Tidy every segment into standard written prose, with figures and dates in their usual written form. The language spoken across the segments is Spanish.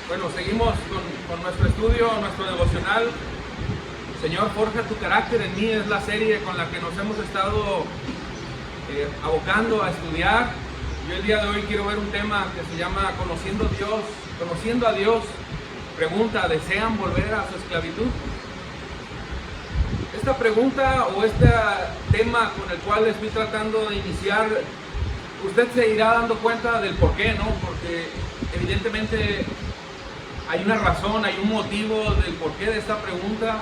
Bueno, seguimos con nuestro estudio, nuestro devocional. Señor, forja tu carácter en mí, es la serie con la que nos hemos estado abocando a estudiar. Yo el día de hoy quiero ver un tema que se llama Conociendo a Dios. Pregunta, ¿desean volver a su esclavitud? Esta pregunta o este tema con el cual estoy tratando de iniciar, usted se irá dando cuenta del por qué, ¿no? Porque evidentemente hay una razón, hay un motivo del porqué de esta pregunta,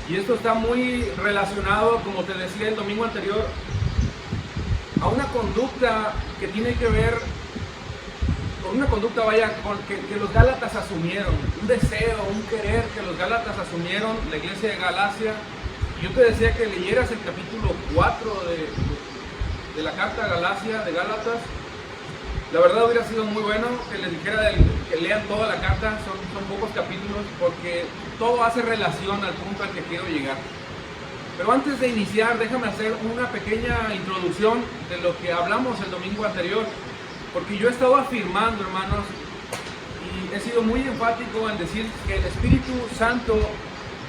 y esto está muy relacionado, como te decía el domingo anterior, a una conducta que tiene que ver con una conducta, que los Gálatas asumieron, un deseo, un querer que los Gálatas asumieron, la iglesia de Galacia. Yo te decía que leyeras el capítulo 4 de la carta a Galacia, de Gálatas. La verdad hubiera sido muy bueno que les dijera que lean toda la carta, son pocos capítulos, porque todo hace relación al punto al que quiero llegar. Pero antes de iniciar, déjame hacer una pequeña introducción de lo que hablamos el domingo anterior, porque yo he estado afirmando, hermanos, y he sido muy enfático en decir que el Espíritu Santo,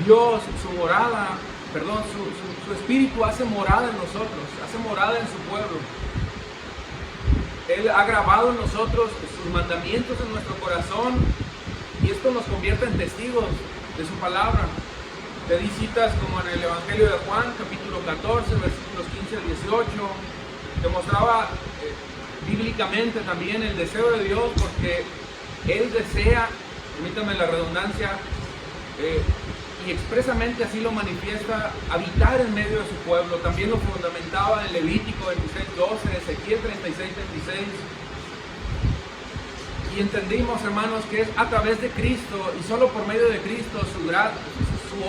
Dios, su Espíritu hace morada en nosotros, hace morada en su pueblo. Él ha grabado en nosotros sus mandamientos en nuestro corazón, y esto nos convierte en testigos de su palabra. Te di citas como en el Evangelio de Juan, capítulo 14, versículos 15 al 18. Te mostraba bíblicamente también el deseo de Dios, porque Él desea, permítame la redundancia, y expresamente así lo manifiesta, habitar en medio de su pueblo. También lo fundamentaba en Levítico 26:12, Ezequiel 36:26. Y entendimos, hermanos, que es a través de Cristo y solo por medio de Cristo, su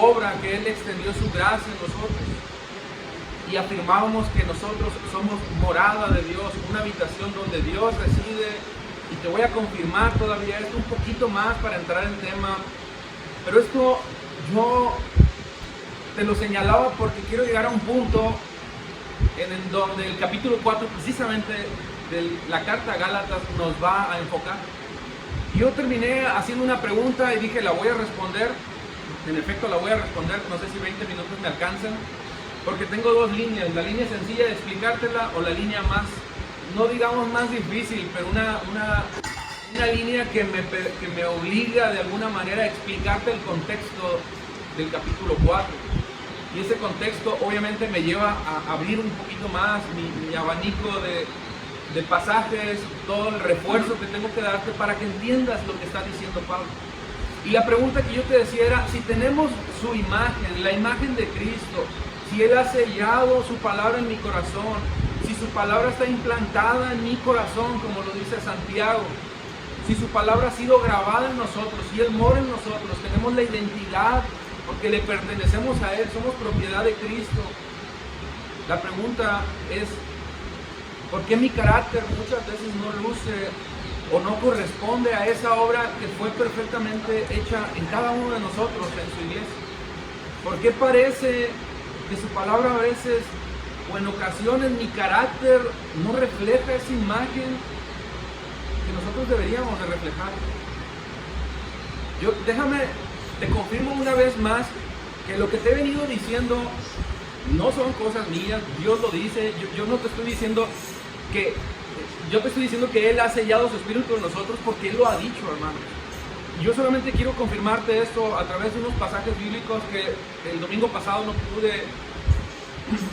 obra, que Él extendió su gracia en nosotros. Y afirmábamos que nosotros somos morada de Dios, una habitación donde Dios reside. Y te voy a confirmar todavía esto un poquito más para entrar en tema. Pero esto yo te lo señalaba porque quiero llegar a un punto en donde el capítulo 4 precisamente de la carta a Gálatas nos va a enfocar. Yo terminé haciendo una pregunta y dije, la voy a responder. En efecto, la voy a responder, no sé si 20 minutos me alcanzan, porque tengo dos líneas: la línea sencilla de explicártela, o la línea más, no digamos más difícil, pero una línea que me obliga de alguna manera a explicarte el contexto del capítulo 4. Y ese contexto obviamente me lleva a abrir un poquito más mi abanico de pasajes, todo el refuerzo que tengo que darte para que entiendas lo que está diciendo Pablo. Y la pregunta que yo te decía era, si tenemos su imagen, la imagen de Cristo, si Él ha sellado su palabra en mi corazón, si su palabra está implantada en mi corazón, como lo dice Santiago, si su palabra ha sido grabada en nosotros, si Él mora en nosotros, tenemos la identidad porque le pertenecemos a Él, somos propiedad de Cristo. La pregunta es, ¿por qué mi carácter muchas veces no luce o no corresponde a esa obra que fue perfectamente hecha en cada uno de nosotros, en su iglesia? ¿Por qué parece que su palabra a veces o en ocasiones mi carácter no refleja esa imagen que nosotros deberíamos de reflejar? Te confirmo una vez más que lo que te he venido diciendo no son cosas mías, Dios lo dice. Yo no te estoy diciendo que, yo te estoy diciendo que Él ha sellado su espíritu en nosotros porque Él lo ha dicho, hermanos. Yo solamente quiero confirmarte esto a través de unos pasajes bíblicos que el domingo pasado no pude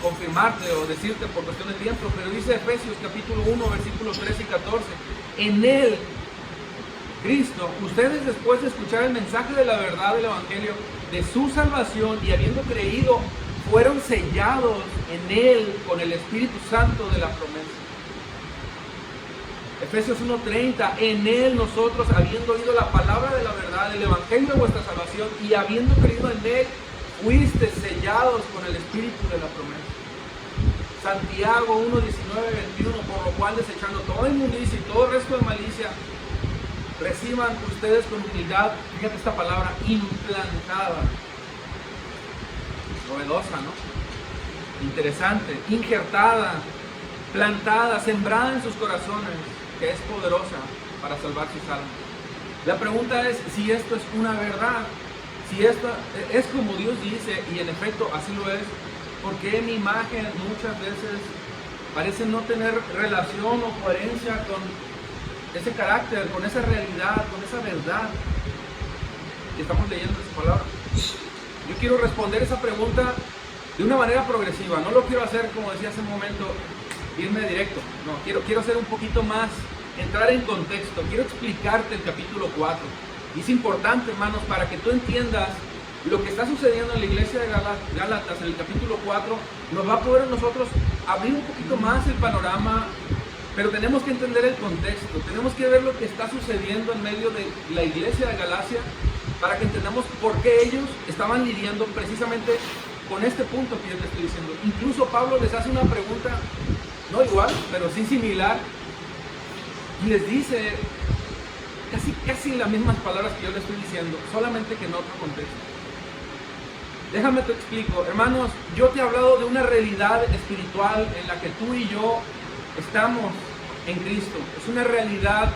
confirmarte o decirte por cuestión de tiempo, pero dice Efesios capítulo 1, versículos 13 y 14, en Él, Cristo, ustedes después de escuchar el mensaje de la verdad del Evangelio, de su salvación, y habiendo creído, fueron sellados en Él con el Espíritu Santo de la promesa. Efesios 1:30, en Él nosotros, habiendo oído la palabra de la verdad, el Evangelio de vuestra salvación, y habiendo creído en Él, fuiste sellados con el Espíritu de la promesa. Santiago 1, 19, 21, por lo cual desechando toda inmundicia y todo resto de malicia, reciban ustedes con humildad, fíjate esta palabra, implantada, novedosa, ¿no? Interesante, injertada, plantada, sembrada en sus corazones, que es poderosa para salvar sus almas. La pregunta es si esto es una verdad, si esto es como Dios dice, y en efecto así lo es, porque mi imagen muchas veces parece no tener relación o coherencia con ese carácter, con esa realidad, con esa verdad que estamos leyendo en su palabra. Yo quiero responder esa pregunta de una manera progresiva. No lo quiero hacer, como decía hace un momento, irme directo. No, quiero hacer un poquito más, entrar en contexto. Quiero explicarte el capítulo 4. Y es importante, hermanos, para que tú entiendas lo que está sucediendo en la iglesia de Gálatas en el capítulo 4, nos va a poder a nosotros abrir un poquito más el panorama, pero tenemos que entender el contexto, tenemos que ver lo que está sucediendo en medio de la iglesia de Galacia, para que entendamos por qué ellos estaban lidiando precisamente con este punto que yo te estoy diciendo. Incluso Pablo les hace una pregunta, no igual, pero sí similar, y les dice casi las mismas palabras que yo les estoy diciendo, solamente que en otro contexto. Déjame te explico, hermanos, yo te he hablado de una realidad espiritual en la que tú y yo estamos en Cristo. Es una realidad,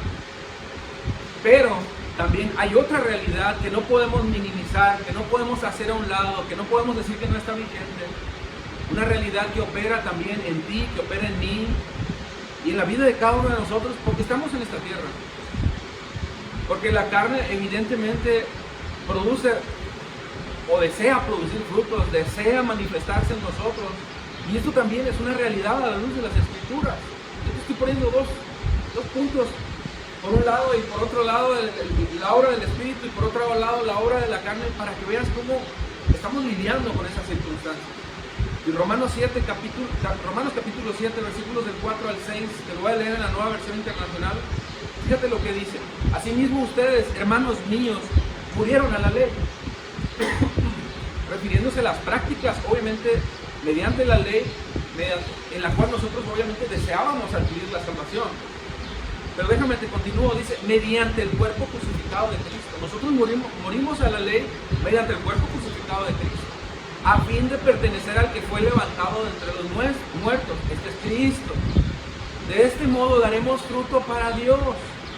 pero también hay otra realidad que no podemos minimizar, que no podemos hacer a un lado, que no podemos decir que no está vigente. Una realidad que opera también en ti, que opera en mí y en la vida de cada uno de nosotros, porque estamos en esta tierra. Porque la carne evidentemente produce o desea producir frutos, desea manifestarse en nosotros. Y esto también es una realidad a la luz de las Escrituras. Yo te estoy poniendo dos puntos. Por un lado y por otro lado la obra del Espíritu, y por otro lado la obra de la carne, para que veas cómo estamos lidiando con esas circunstancias. Y Romanos capítulo 7, versículos del 4 al 6, te lo voy a leer en la Nueva Versión Internacional. Fíjate lo que dice: asimismo ustedes, hermanos míos, murieron a la ley, refiriéndose a las prácticas, obviamente, mediante la ley, en la cual nosotros obviamente deseábamos adquirir la salvación. Pero déjame te continúo, dice, mediante el cuerpo crucificado de Cristo. Nosotros morimos a la ley mediante el cuerpo crucificado de Cristo, a fin de pertenecer al que fue levantado de entre los muertos. Este es Cristo. De este modo daremos fruto para Dios.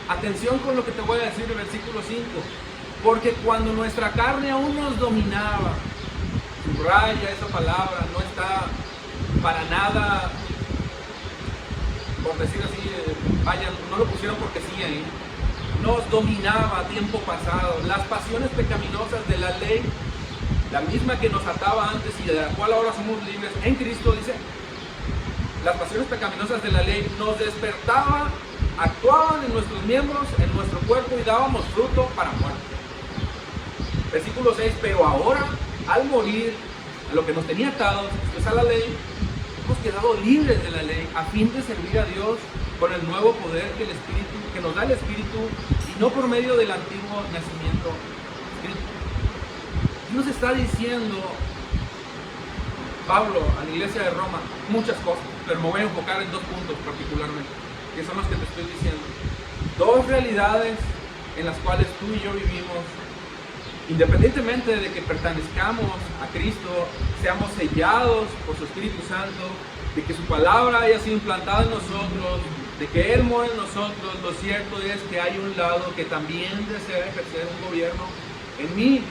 Atención con lo que te voy a decir en el versículo 5. Porque cuando nuestra carne aún nos dominaba, subraya esa palabra, no está para nada, por decir así, vaya, no lo pusieron porque sí ahí. Nos dominaba a tiempo pasado. Las pasiones pecaminosas de la ley, la misma que nos ataba antes y de la cual ahora somos libres en Cristo, dice, las pasiones pecaminosas de la ley nos despertaban, actuaban en nuestros miembros, en nuestro cuerpo, y dábamos fruto para muerte. Versículo 6, pero ahora, al morir a lo que nos tenía atados, esto es a la ley, hemos quedado libres de la ley a fin de servir a Dios con el nuevo poder que nos da el Espíritu, y no por medio del antiguo nacimiento. Nos está diciendo Pablo a la iglesia de Roma muchas cosas, pero me voy a enfocar en dos puntos particularmente, que son los que te estoy diciendo. Dos realidades en las cuales tú y yo vivimos, independientemente de que pertenezcamos a Cristo, seamos sellados por su Espíritu Santo, de que su palabra haya sido implantada en nosotros, de que Él mora en nosotros. Lo cierto es que hay un lado que también desea ejercer un gobierno en mí.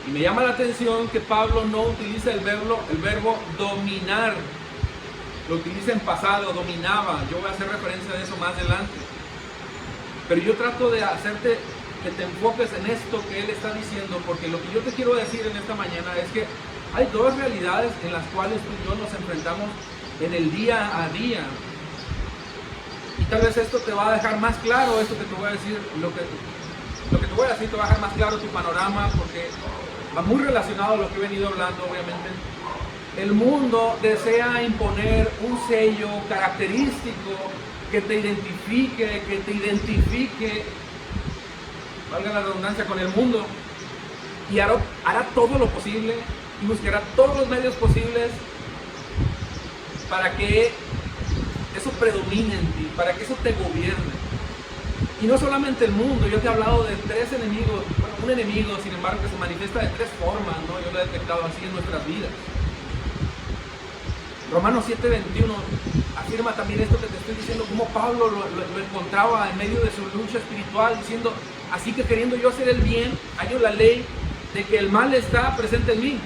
Y me llama la atención que Pablo no utiliza el verbo dominar, lo utiliza en pasado, dominaba. Yo voy a hacer referencia a eso más adelante. Pero yo trato de hacerte que te enfoques en esto que él está diciendo, porque lo que yo te quiero decir en esta mañana es que hay dos realidades en las cuales tú y yo nos enfrentamos en el día a día. Y tal vez esto te va a dejar más claro, esto que te voy a decir, lo que te voy a decir te va a dejar más claro tu panorama, porque va muy relacionado a lo que he venido hablando, obviamente. El mundo desea imponer un sello característico que te identifique, valga la redundancia, con el mundo, y hará todo lo posible y buscará todos los medios posibles para que eso predomine en ti, para que eso te gobierne. Y no solamente el mundo, yo te he hablado de tres enemigos, bueno, un enemigo, sin embargo, que se manifiesta de tres formas, ¿no? Yo lo he detectado así en nuestras vidas. Romanos 7:21 afirma también esto que te estoy diciendo, como Pablo lo encontraba en medio de su lucha espiritual, diciendo, así que queriendo yo hacer el bien, hallo la ley de que el mal está presente en mí.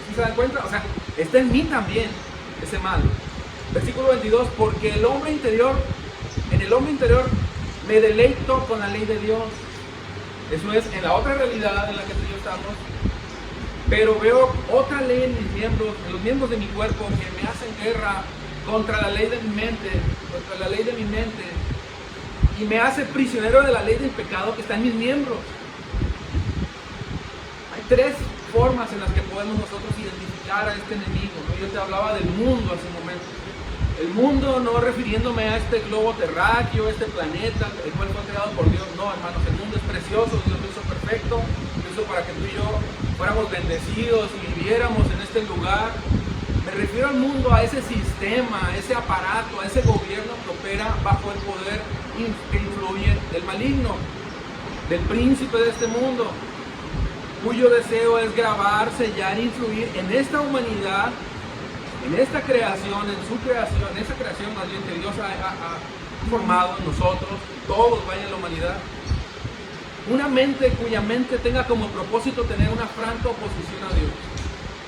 ¿Sí se dan cuenta? O sea, está en mí también ese mal. Versículo 22, porque en el hombre interior me deleito con la ley de Dios. Eso es en la otra realidad en la que tú y yo estamos. Pero veo otra ley en mis miembros, en los miembros de mi cuerpo, que me hacen guerra contra la ley de mi mente, y me hace prisionero de la ley del pecado que está en mis miembros. Hay tres formas en las que podemos nosotros identificar a este enemigo, ¿no? Yo te hablaba del mundo hace un momento. El mundo, no refiriéndome a este globo terráqueo, este planeta, el cual fue creado por Dios. No, hermanos, el mundo es precioso, Dios lo hizo perfecto, lo hizo para que tú y yo fuéramos bendecidos y viviéramos en este lugar. Me refiero al mundo, a ese sistema, a ese aparato, a ese gobierno que opera bajo el poder que influye del maligno, del príncipe de este mundo, cuyo deseo es grabar, sellar, influir en esta humanidad, en esta creación, en su creación, en esa creación más bien que Dios ha formado en nosotros, todos, vaya en la humanidad, una mente cuya mente tenga como propósito tener una franca oposición a Dios.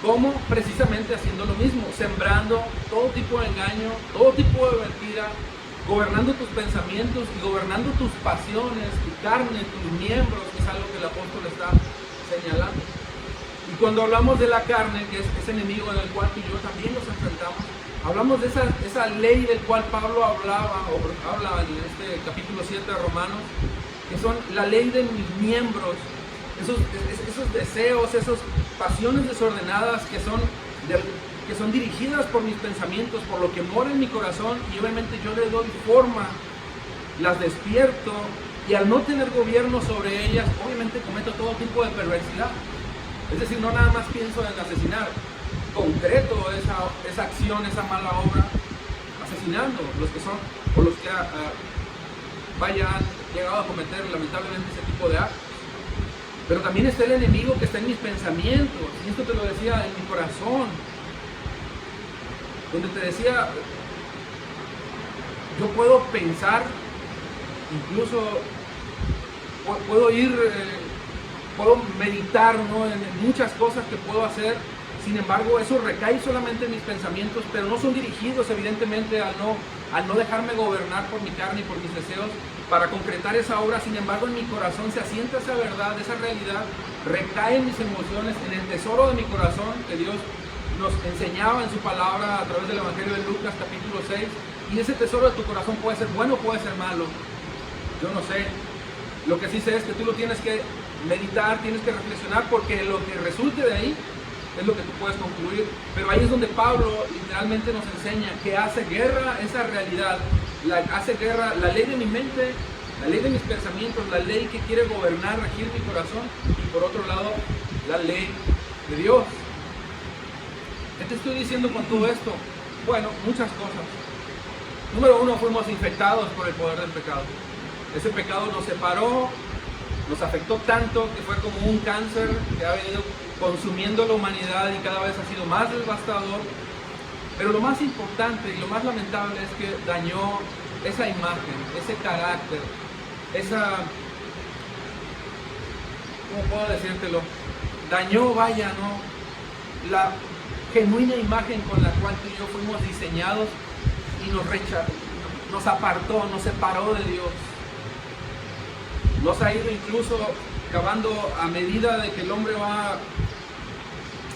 ¿Cómo? Precisamente haciendo lo mismo, sembrando todo tipo de engaño, todo tipo de mentira, gobernando tus pensamientos y gobernando tus pasiones, tu carne, tus miembros, que es algo que el apóstol está señalando. Y cuando hablamos de la carne, que es ese enemigo en el cual tú y yo también nos enfrentamos, hablamos de esa ley del cual Pablo habla en este capítulo 7 de Romanos, que son la ley de mis miembros, esos deseos, esas pasiones desordenadas que son dirigidas por mis pensamientos, por lo que mora en mi corazón, y obviamente yo le doy forma, las despierto, y al no tener gobierno sobre ellas, obviamente cometo todo tipo de perversidad. Es decir, no nada más pienso en asesinar, concreto esa acción, esa mala obra, asesinando los que son, o los que hayan llegado a cometer lamentablemente ese tipo de actos. Pero también está el enemigo que está en mis pensamientos, y esto te lo decía en mi corazón, donde te decía, yo puedo pensar, incluso puedo meditar, ¿no?, en muchas cosas que puedo hacer. Sin embargo, eso recae solamente en mis pensamientos, pero no son dirigidos evidentemente al no dejarme gobernar por mi carne y por mis deseos para concretar esa obra. Sin embargo, en mi corazón se asienta esa verdad, esa realidad, recae en mis emociones, en el tesoro de mi corazón que Dios nos enseñaba en su palabra a través del Evangelio de Lucas capítulo 6. Y ese tesoro de tu corazón puede ser bueno, puede ser malo, yo no sé. Lo que sí sé es que tú lo tienes que meditar, tienes que reflexionar, porque lo que resulte de ahí es lo que tú puedes concluir. Pero ahí es donde Pablo literalmente nos enseña que hace guerra esa realidad, hace guerra la ley de mi mente, la ley de mis pensamientos, la ley que quiere gobernar, regir mi corazón, y por otro lado, la ley de Dios. ¿Qué te estoy diciendo con todo esto? Bueno, muchas cosas. Número uno, fuimos infectados por el poder del pecado. Ese pecado nos separó, nos afectó tanto que fue como un cáncer que ha venido consumiendo la humanidad y cada vez ha sido más devastador. Pero lo más importante y lo más lamentable es que dañó esa imagen, ese carácter, ¿cómo puedo decírtelo? Dañó, vaya, ¿no?, la genuina imagen con la cual tú y yo fuimos diseñados, y nos apartó, nos separó de Dios. Nos ha ido incluso acabando a medida de que el hombre va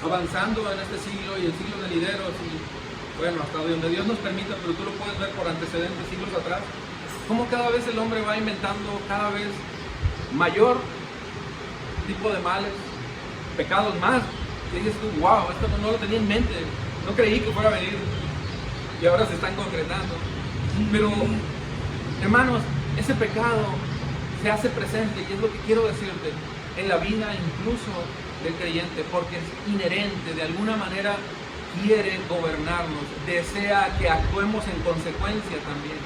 avanzando en este siglo y el siglo venideros, y bueno, hasta donde Dios nos permita, pero tú lo puedes ver por antecedentes siglos atrás, cómo cada vez el hombre va inventando cada vez mayor tipo de males, pecados más, que dices tú, wow, esto no lo tenía en mente, no creí que fuera a venir, y ahora se están concretando. Pero, hermanos, ese pecado se hace presente, y es lo que quiero decirte, en la vida incluso del creyente, porque es inherente, de alguna manera quiere gobernarnos, desea que actuemos en consecuencia también.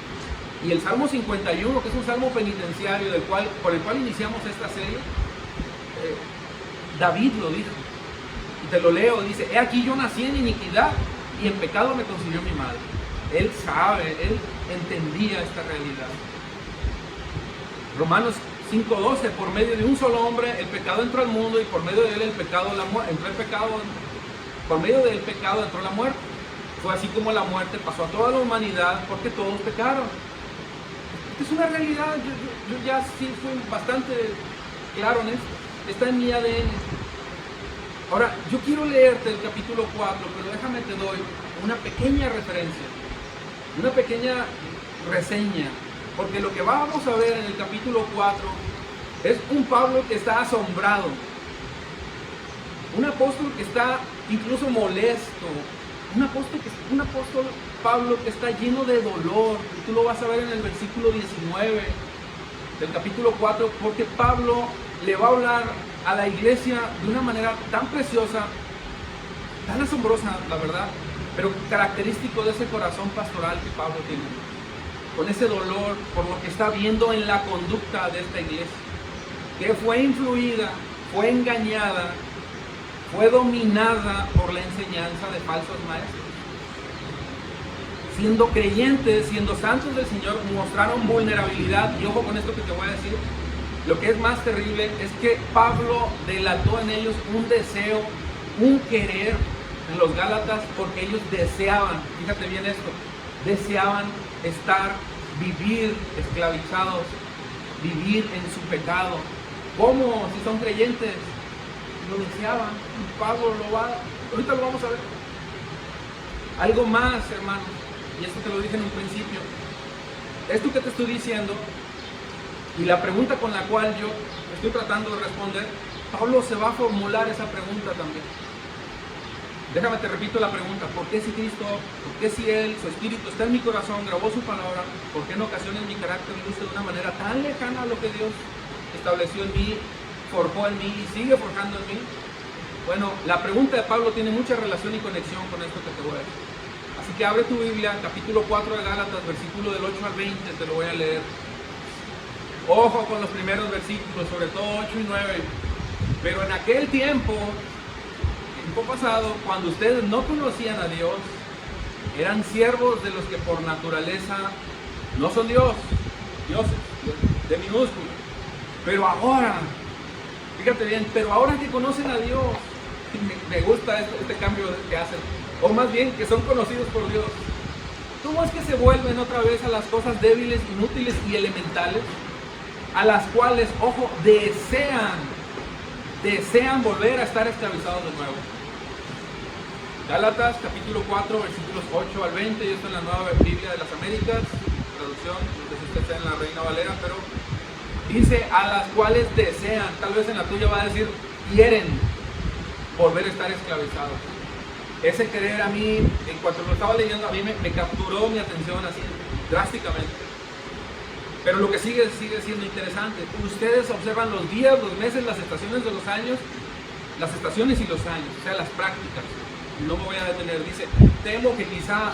Y el Salmo 51, que es un salmo penitenciario por el cual iniciamos esta serie, David lo dijo, y te lo leo, dice: he aquí yo nací en iniquidad, y en pecado me concibió mi madre. Él sabe, él entendía esta realidad. Romanos 5:12, por medio de un solo hombre el pecado entró al mundo y por medio de él por medio del pecado entró la muerte. Fue así como la muerte pasó a toda la humanidad porque todos pecaron. Esta es una realidad, yo ya sí fui bastante claro en esto. Está en mi ADN. Ahora, yo quiero leerte el capítulo 4, pero déjame te doy una pequeña referencia, una pequeña reseña, porque lo que vamos a ver en el capítulo 4 es un Pablo que está asombrado, un apóstol que está incluso molesto, un apóstol Pablo que está lleno de dolor, y tú lo vas a ver en el versículo 19 del capítulo 4, porque Pablo le va a hablar a la iglesia de una manera tan preciosa, tan asombrosa, la verdad, pero característico de ese corazón pastoral que Pablo tiene, con ese dolor por lo que está viendo en la conducta de esta iglesia, que fue influida, fue engañada, fue dominada por la enseñanza de falsos maestros. Siendo creyentes, siendo santos del Señor, mostraron vulnerabilidad. Y ojo con esto que te voy a decir. Lo que es más terrible es que Pablo delató en ellos un deseo, un querer en los Gálatas, porque ellos deseaban, fíjate bien esto, deseaban vivir esclavizados, vivir en su pecado. ¿Cómo? Si son creyentes, lo deseaban. Y Pablo ahorita lo vamos a ver. Algo más, hermanos, y esto te lo dije en un principio. Esto que te estoy diciendo, y la pregunta con la cual yo estoy tratando de responder, Pablo se va a formular esa pregunta también. Déjame te repito la pregunta: ¿por qué si Cristo, por qué si Él, su Espíritu está en mi corazón, grabó su palabra, por qué en ocasiones mi carácter luce de una manera tan lejana a lo que Dios estableció en mí, forjó en mí y sigue forjando en mí? Bueno, la pregunta de Pablo tiene mucha relación y conexión con esto que te voy a decir. Así que abre tu Biblia, capítulo 4 de Gálatas, versículo del 8 al 20, te lo voy a leer. Ojo con los primeros versículos, sobre todo 8 y 9. Pero en aquel tiempo pasado, cuando ustedes no conocían a Dios, eran siervos de los que por naturaleza no son dioses de minúsculo. Pero ahora, fíjate bien, pero ahora que conocen a Dios, me gusta este cambio que hacen, o más bien que son conocidos por Dios. ¿Cómo es que se vuelven otra vez a las cosas débiles, inútiles y elementales, a las cuales, ojo, desean volver a estar esclavizados de nuevo? Gálatas capítulo 4 versículos 8 al 20, y esto en la Nueva Biblia de las Américas, traducción, no sé si usted está en la Reina Valera, pero dice a las cuales desean. Tal vez en la tuya va a decir quieren volver a estar esclavizados. Ese querer a mí, en cuanto lo estaba leyendo, a mí me capturó mi atención así drásticamente. Pero lo que sigue siendo interesante. Ustedes observan los días, los meses, las estaciones de los años, las estaciones y los años, o sea, las prácticas. No me voy a detener. Dice: temo que quizá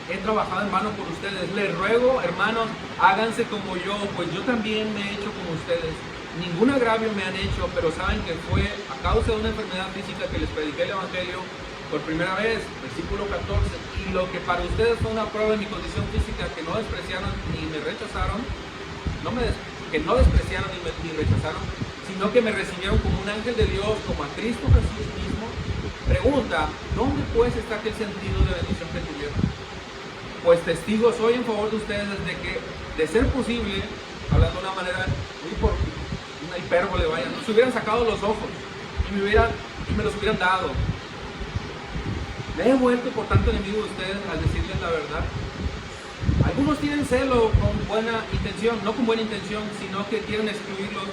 he trabajado en vano por ustedes. Les ruego, hermanos, háganse como yo, pues yo también me he hecho como ustedes. Ningún agravio me han hecho, pero saben que fue a causa de una enfermedad física que les prediqué el Evangelio por primera vez. Versículo 14. Y lo que para ustedes fue una prueba de mi condición física, que no despreciaron ni me rechazaron, que no despreciaron ni rechazaron, sino que me recibieron como un ángel de Dios, como a Cristo Jesús mismo. Pregunta: ¿dónde pues está aquel sentido de bendición que tuvieron? Pues testigo soy en favor de ustedes desde que, de ser posible, hablando de una manera muy por una hipérbole, vaya, nos hubieran sacado los ojos y me los hubieran dado. Me he vuelto por tanto enemigo de ustedes al decirles la verdad. Algunos tienen celo con buena intención, no con buena intención, sino que quieren excluirlos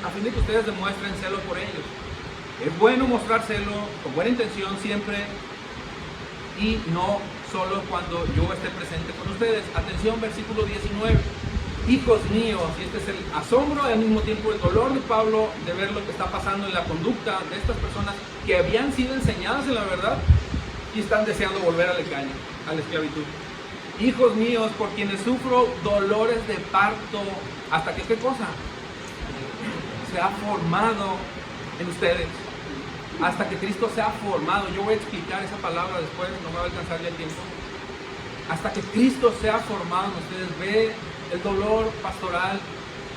a fin de que ustedes demuestren celo por ellos. Es bueno mostrar celo con buena intención siempre y no solo cuando yo esté presente con ustedes. Atención, versículo 19. Hijos míos, y este es el asombro y al mismo tiempo el dolor de Pablo de ver lo que está pasando en la conducta de estas personas que habían sido enseñadas en la verdad y están deseando volver al engaño, a la esclavitud. Hijos míos, por quienes sufro dolores de parto, hasta que ¿qué cosa? Se ha formado en ustedes hasta que Cristo sea formado. Yo voy a explicar esa palabra después, no me va a alcanzar ya el tiempo. Hasta que Cristo sea formado en ustedes. Ve el dolor pastoral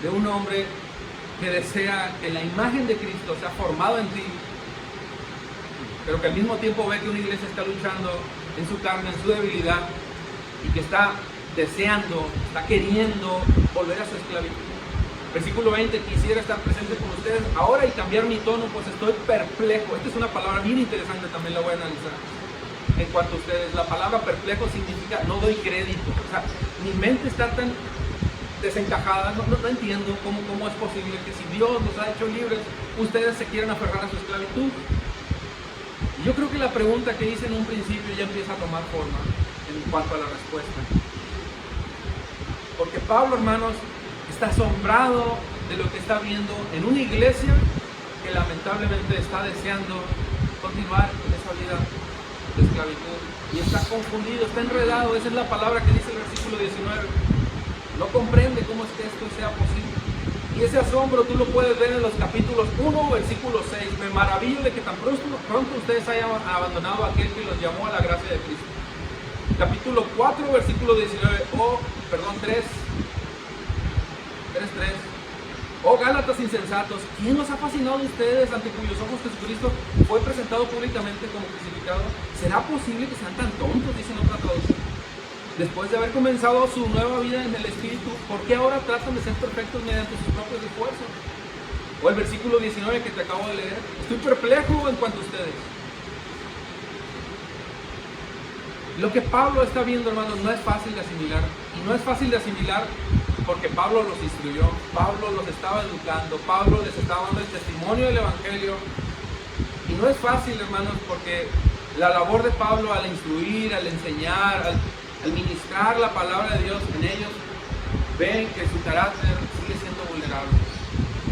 de un hombre que desea que la imagen de Cristo sea formado en ti, pero que al mismo tiempo ve que una iglesia está luchando en su carne, en su debilidad, y que está deseando, está queriendo volver a su esclavitud. Versículo 20, quisiera estar presente con ustedes ahora y cambiar mi tono, pues estoy perplejo. Esta es una palabra bien interesante, también la voy a analizar. En cuanto a ustedes, la palabra perplejo significa no doy crédito. O sea, mi mente está tan desencajada, no entiendo cómo es posible que si Dios los ha hecho libres, ustedes se quieran aferrar a su esclavitud. Y yo creo que la pregunta que hice en un principio ya empieza a tomar forma en cuanto a la respuesta. Porque Pablo, hermanos, está asombrado de lo que está viendo en una iglesia que lamentablemente está deseando continuar en esa vida de esclavitud, y está confundido, está enredado. Esa es la palabra que dice el versículo 19. No comprende cómo es que esto sea posible. Y ese asombro tú lo puedes ver en los capítulos 1, versículo 6. Me maravillo de que tan pronto ustedes hayan abandonado a aquel que los llamó a la gracia de Cristo. Capítulo 4, versículo 19. 3. Oh Gálatas insensatos, ¿quién los ha fascinado de ustedes, ante cuyos ojos Jesucristo fue presentado públicamente como crucificado? ¿Será posible que sean tan tontos?, dicen otra traducción. Después de haber comenzado su nueva vida en el Espíritu, ¿por qué ahora tratan de ser perfectos mediante sus propios esfuerzos? O el versículo 19 que te acabo de leer. Estoy perplejo en cuanto a ustedes. Lo que Pablo está viendo, hermanos, no es fácil de asimilar. Y no es fácil de asimilar porque Pablo los instruyó, Pablo los estaba educando, Pablo les estaba dando el testimonio del Evangelio. Y no es fácil, hermanos, porque la labor de Pablo al instruir, al enseñar, al ministrar la palabra de Dios en ellos, ven que su carácter sigue siendo vulnerable.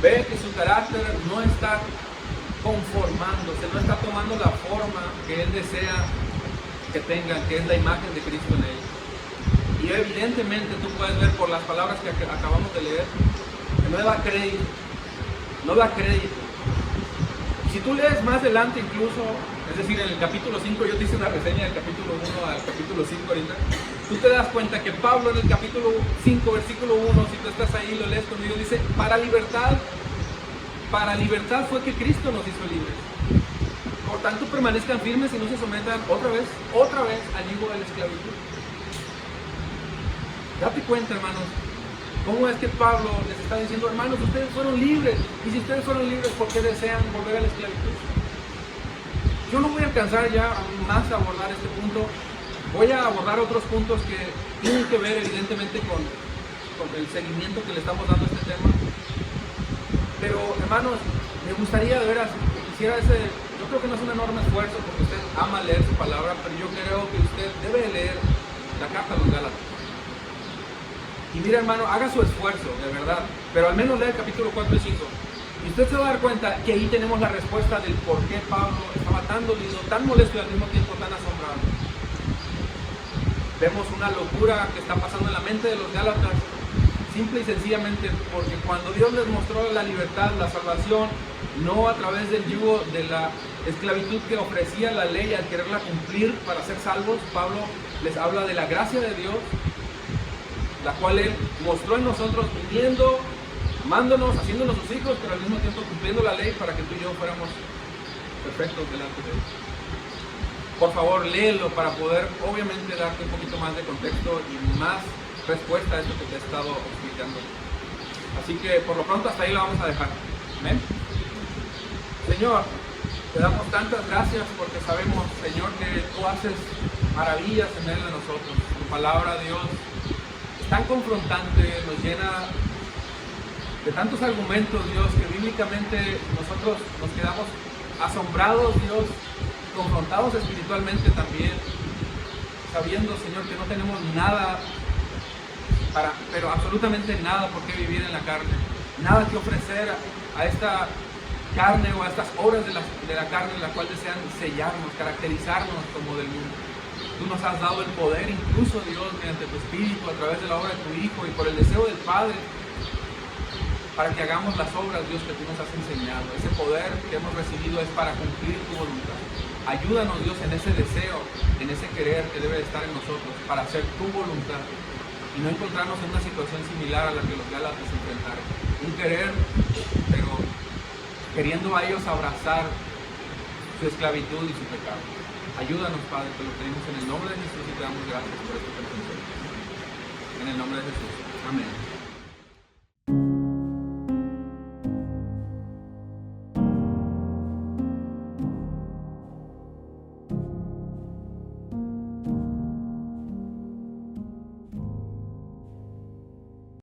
Ven que su carácter no está conformándose, no está tomando la forma que él desea que tengan, que es la imagen de Cristo en ellos. Y evidentemente tú puedes ver por las palabras que acabamos de leer que no da crédito, no da crédito. Y si tú lees más adelante incluso, es decir, en el capítulo 5, yo te hice una reseña del capítulo 1 al capítulo 5 ahorita, tú te das cuenta que Pablo en el capítulo 5, versículo 1, si tú estás ahí, lo lees conmigo, dice, para libertad fue que Cristo nos hizo libres. Por tanto, permanezcan firmes y no se sometan otra vez al yugo de la esclavitud. Date cuenta, hermanos, cómo es que Pablo les está diciendo, hermanos, ustedes fueron libres, y si ustedes fueron libres, ¿por qué desean volver a la esclavitud? Yo no voy a alcanzar ya más a abordar este punto. Voy a abordar otros puntos que tienen que ver evidentemente con el seguimiento que le estamos dando a este tema. Pero, hermanos, me gustaría de veras, quisiera yo creo que no es un enorme esfuerzo porque usted ama leer su palabra, pero yo creo que usted debe leer la carta a los Gálatas. Y mira, hermano, haga su esfuerzo, de verdad, pero al menos lea el capítulo 4 y 5. Y usted se va a dar cuenta que ahí tenemos la respuesta del por qué Pablo estaba tan dolido, tan molesto y al mismo tiempo tan asombrado. Vemos una locura que está pasando en la mente de los Gálatas, simple y sencillamente porque cuando Dios les mostró la libertad, la salvación, no a través del yugo de la esclavitud que ofrecía la ley al quererla cumplir para ser salvos, Pablo les habla de la gracia de Dios, la cual Él mostró en nosotros, viniendo, amándonos, haciéndonos sus hijos, pero al mismo tiempo cumpliendo la ley para que tú y yo fuéramos perfectos delante de Él. Por favor, léelo para poder, obviamente, darte un poquito más de contexto y más respuesta a esto que te he estado explicando. Así que, por lo pronto, hasta ahí lo vamos a dejar. Amén. Señor, te damos tantas gracias porque sabemos, Señor, que tú haces maravillas en medio de nosotros. Tu palabra, Dios, tan confrontante, nos llena de tantos argumentos, Dios, que bíblicamente nosotros nos quedamos asombrados, Dios, confrontados espiritualmente también, sabiendo, Señor, que no tenemos nada pero absolutamente nada por qué vivir en la carne, nada que ofrecer a esta carne o a estas obras de la carne en la cual desean sellarnos, caracterizarnos como del mundo. Tú nos has dado el poder, incluso, Dios, mediante tu Espíritu, a través de la obra de tu Hijo y por el deseo del Padre, para que hagamos las obras, Dios, que tú nos has enseñado. Ese poder que hemos recibido es para cumplir tu voluntad. Ayúdanos, Dios, en ese deseo, en ese querer que debe de estar en nosotros para hacer tu voluntad y no encontrarnos en una situación similar a la que los Gálatas enfrentaron. Un querer, pero queriendo a ellos abrazar su esclavitud y su pecado. Ayúdanos, Padre, te lo pedimos en el nombre de Jesús y te damos gracias por esto que nos enseñas. En el nombre de Jesús. Amén.